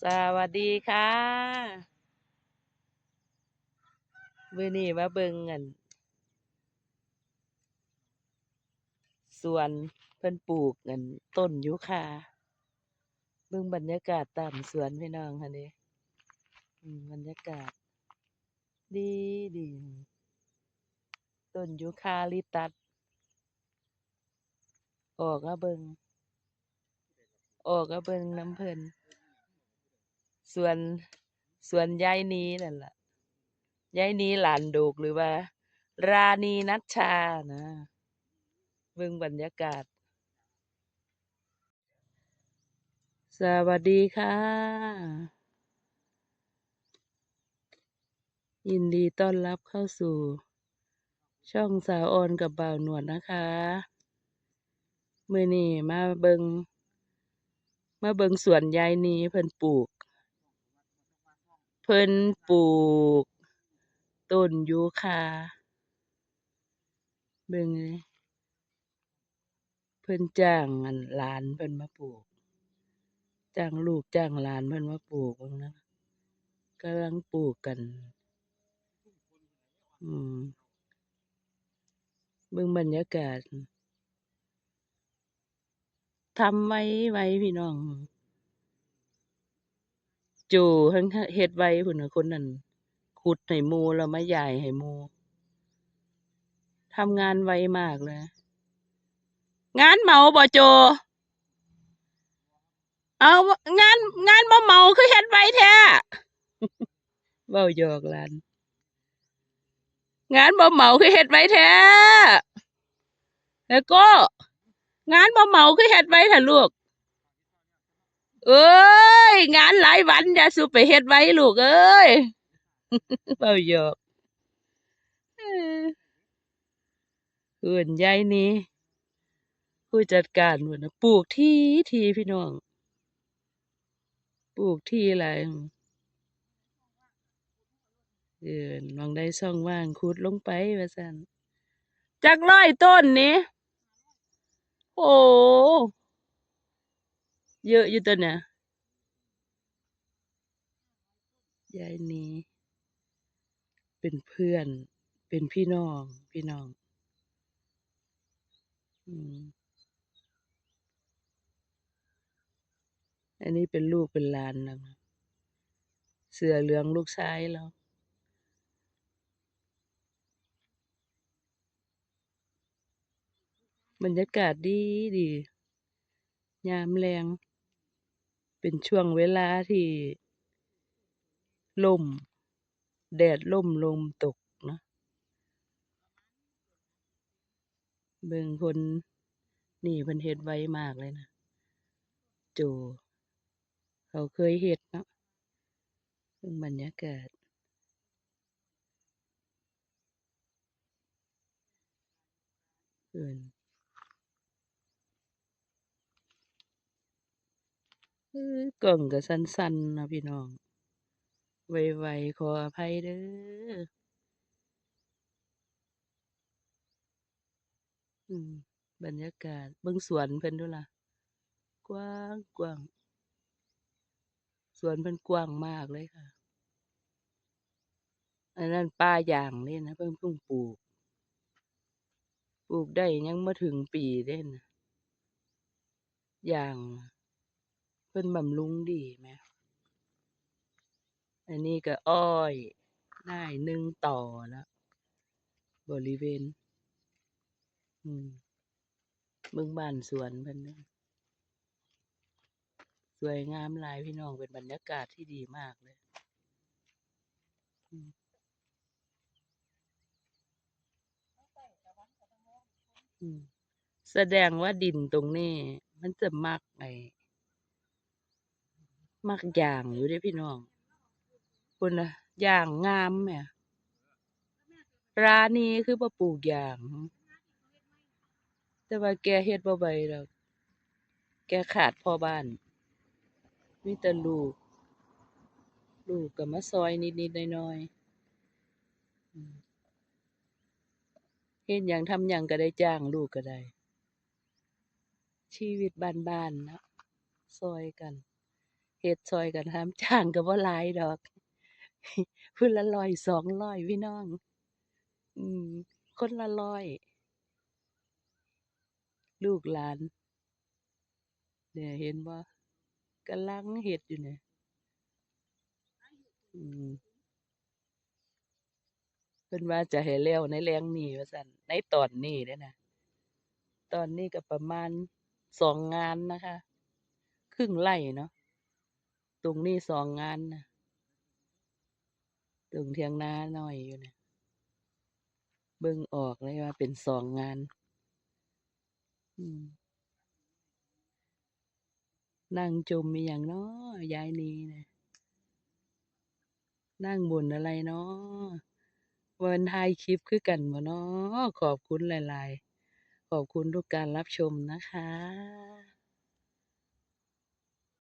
สวัสดีค่ะมื้อนี้มาเบิ่งสวนเพิ่นปลูกต้นยูคาเบิ่งบรรยากาศตามสวนพี่น้องค่ะนี่บรรยากาศดีดีต้นยูคาลิปตัสออกมาเบิ่งน้ำเพิ่นสวนยายนีนั่นล่ะยายนีหลานโดกหรือว่าราณีนัชชานะเบิ่งบรรยากาศสวัสดีค่ะยินดีต้อนรับเข้าสู่ช่องสาวออนกับบ่าวหนวดนะคะมื้อนี้มาเบิ่งสวนยายนีเพิ่นปลูกต้นยูคาเบิ่งเลยเพิ่นจ้างหลานเพิ่นมาปลูกจ้างลูกจ้างหลานเพิ่นมาปลูกเบิ่งนะกำลังปลูกกันอืมเบิ่งบรรยากาศทำไว้พี่น้องโจ้เพิ่นเฮ็ดไว้พุ่นน่ะคนนั้นขุดให้หมู่แล้วมาย้ายให้หมู่ทำงานไวมากเลยงานเหมาบ่โจเอางานบ่เหมาคือเฮ็ดไวแท้เว้าหยอกหลานงานบ่เหมาคือเฮ็ดไวแท้แล้วก็งานบ่เหมาคือเฮ็ดไวแท้ลูกเอ้ยงานหลายวันอย่าสุไปเฮ็ดไวลูกเอ้ยเว้าหยอกเออเอิ้นยายนี่ผู้จัดการพุ่นน่ะปลูกทีพี่น้องปลูกทีหลายหม้องใดช่องว่างขุดลงไปว่าซั่นจักร้อยต้นนี่โอ้เยอะอยู่ตัวเนี่ยยายนี่เป็นเพื่อนเป็นพี่น้องอืมอันนี้เป็นลูกเป็นหลานแล้วเสื้อเหลืองลูกชายแล้วบรรยากาศดียามแลงเป็นช่วงเวลาที่ลมแดดร่มลมตกเนาะเบิ่งคนนี่เพิ่นเฮ็ดไวมากเลยนะโจเขาเคยเฮ็ดเนาะเบิ่งบรรยากาศเอิ้นกล้องก็สั่นๆเนาะพี่น้องไวๆขออภัยเด้ออืมบรรยากาศเบิ่งสวนเพิ่นดูล่ะกว้างกว้างสวนเพิ่นกว้างมากเลยค่ะอันนั้นป่ายางนี่นะเพิ่งปลูกได้ยังบ่ถึงปีเดะน่ะยางเพิ่นบำรุงดีแหมอันนี้ก็อ้อยได้1 ต่อแล้วบริเวณอืมเบิ่งบ้านสวนเพิ่นเด้อสวยงามหลายพี่น้องเป็นบรรยากาศที่ดีมากเลยอืมอืมแสดงว่าดินตรงนี้มันจะมักหญ้างอยู่เดะพี่น้องพุ่นน่ะหญ้างงามแหมร้านนี้คือบ่ปลูกหญ้างแต่ว่าแกเฮ็ดบ่ไหวดอกแกขาดพ่อบ้านมีแต่ลูกก็มาซอยนิดๆหน่อยๆเฮ็ดหยังทำหยังก็ได้จ้างลูกก็ได้ชีวิตบ้านๆเนาะซอยกัน เฮ็ดช่วยกันทำจ้างก็บ่หลายดอกพุ่นละ100 200พี่น้อง อืม คนละ100ลูกหลานเนี่ยเห็นบ่กำลังเฮ็ดอยู่เนี่ยอืมเพิ่นว่าจะให้แล้วในแลงนี้ว่าซั่นในตอนนี้เด้อนะตอนนี้ก็ประมาณ2งานนะคะครึ่งไร่เนาะตรงนี้2งานน่ะตรงเถียงนาน้อยอยู่เนี่ยเบิ่งออกเลยว่าเป็น2งานอืมนั่งจมอิหยังน้อยายนีน่ะนั่งบ่นอะไรน้อว่ามันถ่ายคลิปคือกันบ่น้อขอบคุณหลายๆขอบคุณทุกการรับชมนะคะ